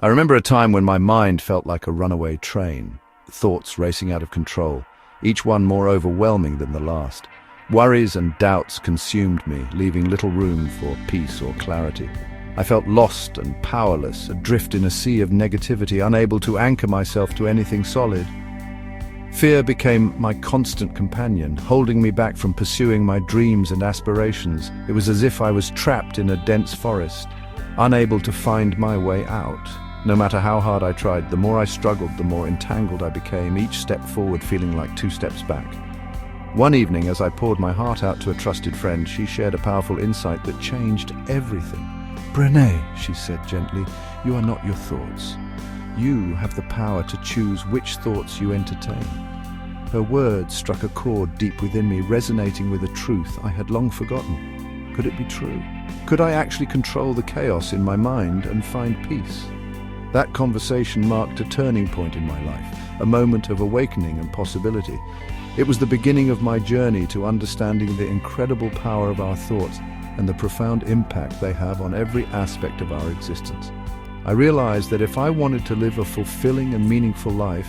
I remember a time when my mind felt like a runaway train, thoughts racing out of control, each one more overwhelming than the last. Worries and doubts consumed me, leaving little room for peace or clarity. I felt lost and powerless, adrift in a sea of negativity, unable to anchor myself to anything solid. Fear became my constant companion, holding me back from pursuing my dreams and aspirations. It was as if I was trapped in a dense forest, unable to find my way out. No matter how hard I tried, the more I struggled, the more entangled I became, each step forward feeling like 2 steps back. One evening, as I poured my heart out to a trusted friend, she shared a powerful insight that changed everything. "Brené," she said gently, "you are not your thoughts. You have the power to choose which thoughts you entertain." Her words struck a chord deep within me, resonating with a truth I had long forgotten. Could it be true? Could I actually control the chaos in my mind and find peace? That conversation marked a turning point in my life, a moment of awakening and possibility. It was the beginning of my journey to understanding the incredible power of our thoughts and the profound impact they have on every aspect of our existence. I realized that if I wanted to live a fulfilling and meaningful life,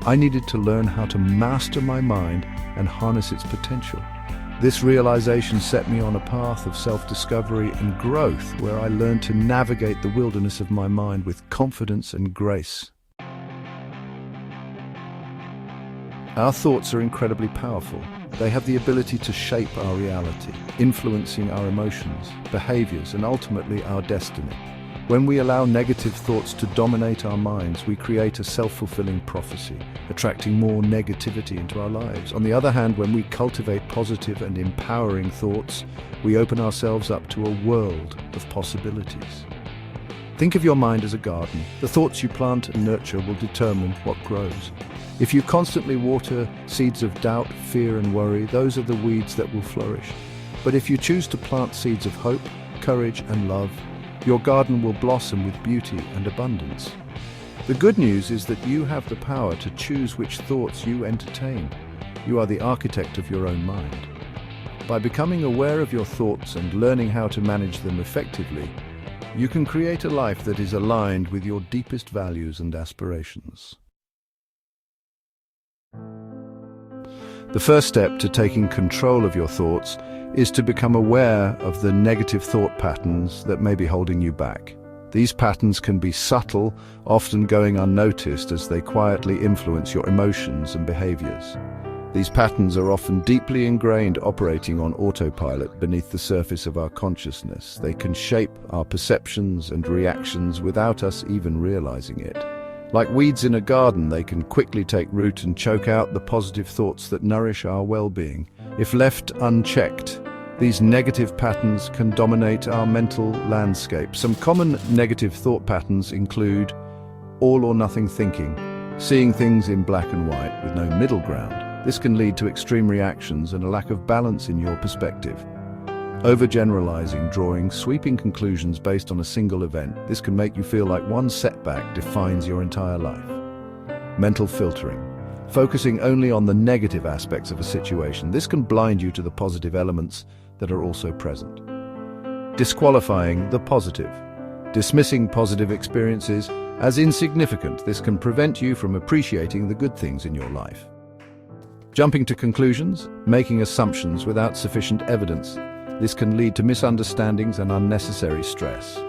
I needed to learn how to master my mind and harness its potential. This realization set me on a path of self-discovery and growth, where I learned to navigate the wilderness of my mind with confidence and grace. Our thoughts are incredibly powerful. They have the ability to shape our reality, influencing our emotions, behaviors, and ultimately our destiny. When we allow negative thoughts to dominate our minds, we create a self-fulfilling prophecy, attracting more negativity into our lives. On the other hand, when we cultivate positive and empowering thoughts, we open ourselves up to a world of possibilities. Think of your mind as a garden. The thoughts you plant and nurture will determine what grows. If you constantly water seeds of doubt, fear, and worry, those are the weeds that will flourish. But if you choose to plant seeds of hope, courage, and love, your garden will blossom with beauty and abundance. The good news is that you have the power to choose which thoughts you entertain. You are the architect of your own mind. By becoming aware of your thoughts and learning how to manage them effectively, you can create a life that is aligned with your deepest values and aspirations. The first step to taking control of your thoughts is to become aware of the negative thought patterns that may be holding you back. These patterns can be subtle, often going unnoticed as they quietly influence your emotions and behaviors. These patterns are often deeply ingrained, operating on autopilot beneath the surface of our consciousness. They can shape our perceptions and reactions without us even realizing it. Like weeds in a garden, they can quickly take root and choke out the positive thoughts that nourish our well-being. If left unchecked, these negative patterns can dominate our mental landscape. Some common negative thought patterns include all or nothing thinking, seeing things in black and white with no middle ground. This can lead to extreme reactions and a lack of balance in your perspective. Overgeneralizing, drawing sweeping conclusions based on a single event. This can make you feel like one setback defines your entire life. Mental filtering, focusing only on the negative aspects of a situation. This can blind you to the positive elements that are also present. Disqualifying the positive, dismissing positive experiences as insignificant. This can prevent you from appreciating the good things in your life. Jumping to conclusions, making assumptions without sufficient evidence. This can lead to misunderstandings and unnecessary stress.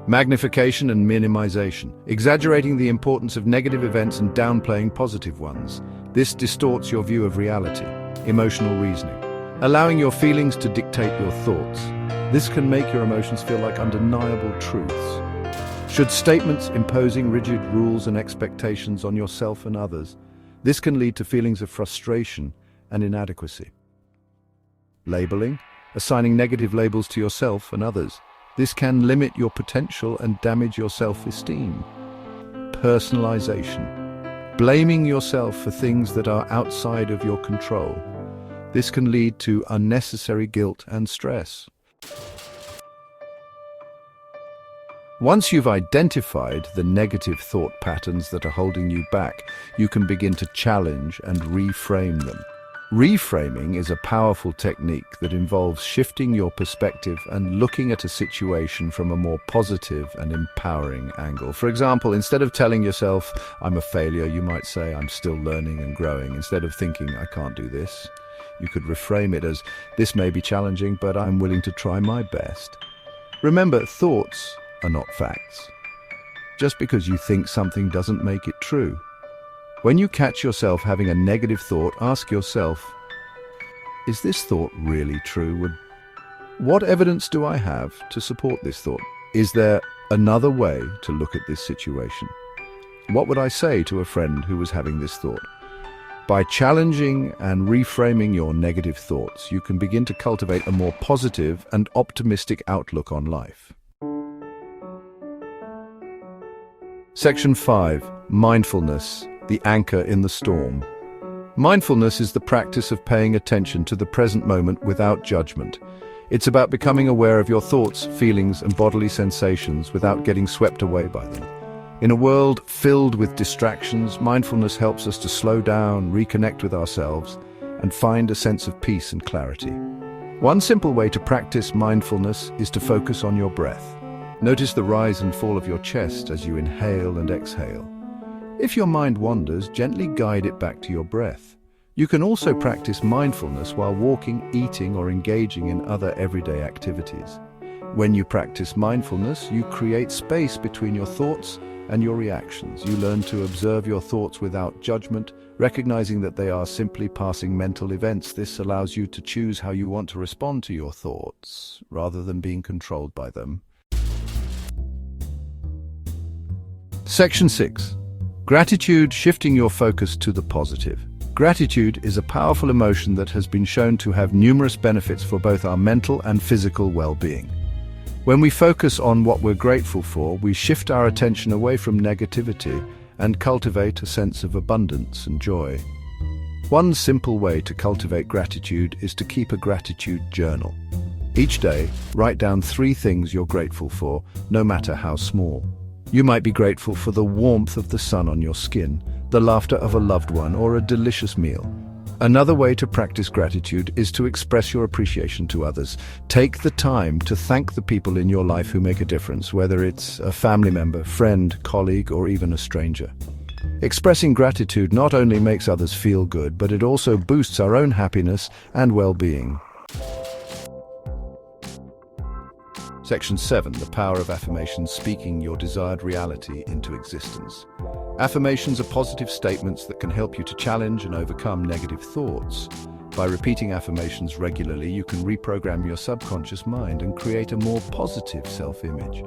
Magnification and minimization, exaggerating the importance of negative events and downplaying positive ones. This distorts your view of reality. Emotional reasoning, allowing your feelings to dictate your thoughts. This can make your emotions feel like undeniable truths. Should statements imposing rigid rules and expectations on yourself and others. This can lead to feelings of frustration and inadequacy. Labeling, assigning negative labels to yourself and others. This can limit your potential and damage your self-esteem. Personalization, blaming yourself for things that are outside of your control. This can lead to unnecessary guilt and stress. Once you've identified the negative thought patterns that are holding you back, you can begin to challenge and reframe them. Reframing is a powerful technique that involves shifting your perspective and looking at a situation from a more positive and empowering angle. For example, instead of telling yourself, "I'm a failure," you might say, "I'm still learning and growing." Instead of thinking, "I can't do this," you could reframe it as, "This may be challenging, but I'm willing to try my best." Remember, thoughts are not facts. Just because you think something doesn't make it true. When you catch yourself having a negative thought, ask yourself, is this thought really true? What evidence do I have to support this thought? Is there another way to look at this situation? What would I say to a friend who was having this thought? By challenging and reframing your negative thoughts, you can begin to cultivate a more positive and optimistic outlook on life. Section 5. Mindfulness, the anchor in the storm. Mindfulness is the practice of paying attention to the present moment without judgment. It's about becoming aware of your thoughts, feelings, and bodily sensations without getting swept away by them. In a world filled with distractions, mindfulness helps us to slow down, reconnect with ourselves, and find a sense of peace and clarity. One simple way to practice mindfulness is to focus on your breath. Notice the rise and fall of your chest as you inhale and exhale. If your mind wanders, gently guide it back to your breath. You can also practice mindfulness while walking, eating, or engaging in other everyday activities. When you practice mindfulness, you create space between your thoughts and your reactions. You learn to observe your thoughts without judgment, recognizing that they are simply passing mental events. This allows you to choose how you want to respond to your thoughts, rather than being controlled by them. Section 6. Gratitude, shifting your focus to the positive. Gratitude is a powerful emotion that has been shown to have numerous benefits for both our mental and physical well-being. When we focus on what we're grateful for, we shift our attention away from negativity and cultivate a sense of abundance and joy. One simple way to cultivate gratitude is to keep a gratitude journal. Each day, write down 3 things you're grateful for, no matter how small. You might be grateful for the warmth of the sun on your skin, the laughter of a loved one, or a delicious meal. Another way to practice gratitude is to express your appreciation to others. Take the time to thank the people in your life who make a difference, whether it's a family member, friend, colleague, or even a stranger. Expressing gratitude not only makes others feel good, but it also boosts our own happiness and well-being. Section 7. The power of affirmations, speaking your desired reality into existence. Affirmations are positive statements that can help you to challenge and overcome negative thoughts. By repeating affirmations regularly, you can reprogram your subconscious mind and create a more positive self-image.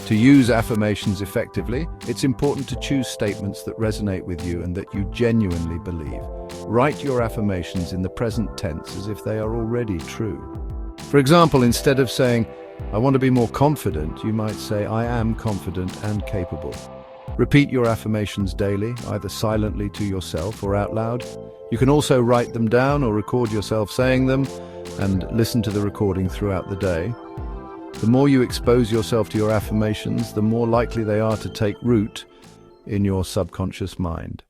To use affirmations effectively, it's important to choose statements that resonate with you and that you genuinely believe. Write your affirmations in the present tense as if they are already true. For example, instead of saying, "I want to be more confident," you might say, "I am confident and capable." Repeat your affirmations daily, either silently to yourself or out loud. You can also write them down or record yourself saying them and listen to the recording throughout the day. The more you expose yourself to your affirmations, the more likely they are to take root in your subconscious mind.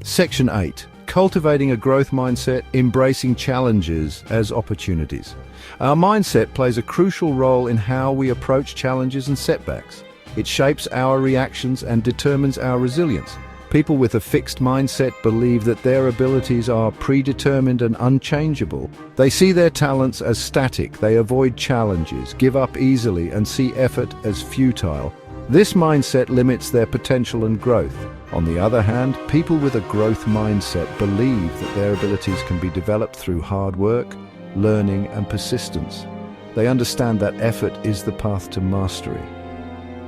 Section 8. Cultivating a growth mindset, embracing challenges as opportunities. Our mindset plays a crucial role in how we approach challenges and setbacks. It shapes our reactions and determines our resilience. People with a fixed mindset believe that their abilities are predetermined and unchangeable. They see their talents as static, they avoid challenges, give up easily, and see effort as futile. This mindset limits their potential and growth. On the other hand, people with a growth mindset believe that their abilities can be developed through hard work, learning, and persistence. They understand that effort is the path to mastery.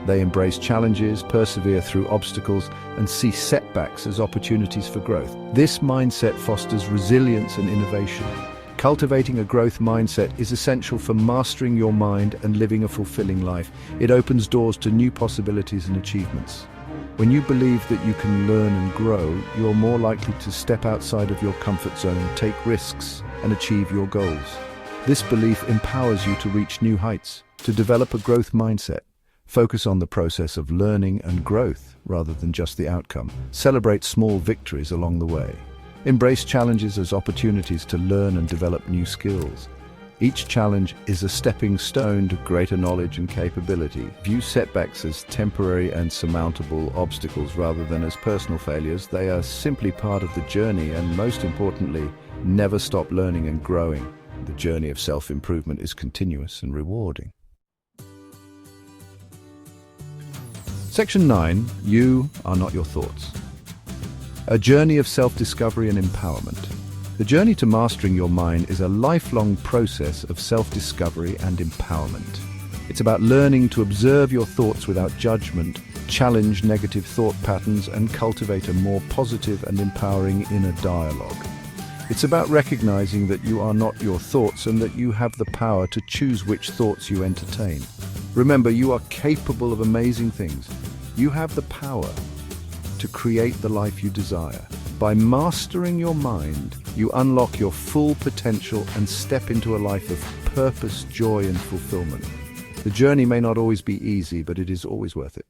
They embrace challenges, persevere through obstacles, and see setbacks as opportunities for growth. This mindset fosters resilience and innovation. Cultivating a growth mindset is essential for mastering your mind and living a fulfilling life. It opens doors to new possibilities and achievements. When you believe that you can learn and grow, you're more likely to step outside of your comfort zone, take risks, and achieve your goals. This belief empowers you to reach new heights. To develop a growth mindset, Focus on the process of learning and growth rather than just the outcome. Celebrate small victories along the way. Embrace challenges as opportunities to learn and develop new skills. Each challenge is a stepping stone to greater knowledge and capability. View setbacks as temporary and surmountable obstacles rather than as personal failures. They are simply part of the journey, and most importantly, never stop learning and growing. The journey of self-improvement is continuous and rewarding. Section 9. You are not your thoughts. A journey of self-discovery and empowerment. The journey to mastering your mind is a lifelong process of self-discovery and empowerment. It's about learning to observe your thoughts without judgment, challenge negative thought patterns, and cultivate a more positive and empowering inner dialogue. It's about recognizing that you are not your thoughts and that you have the power to choose which thoughts you entertain. Remember, you are capable of amazing things. You have the power to create the life you desire. By mastering your mind, you unlock your full potential and step into a life of purpose, joy, and fulfillment. The journey may not always be easy, but it is always worth it.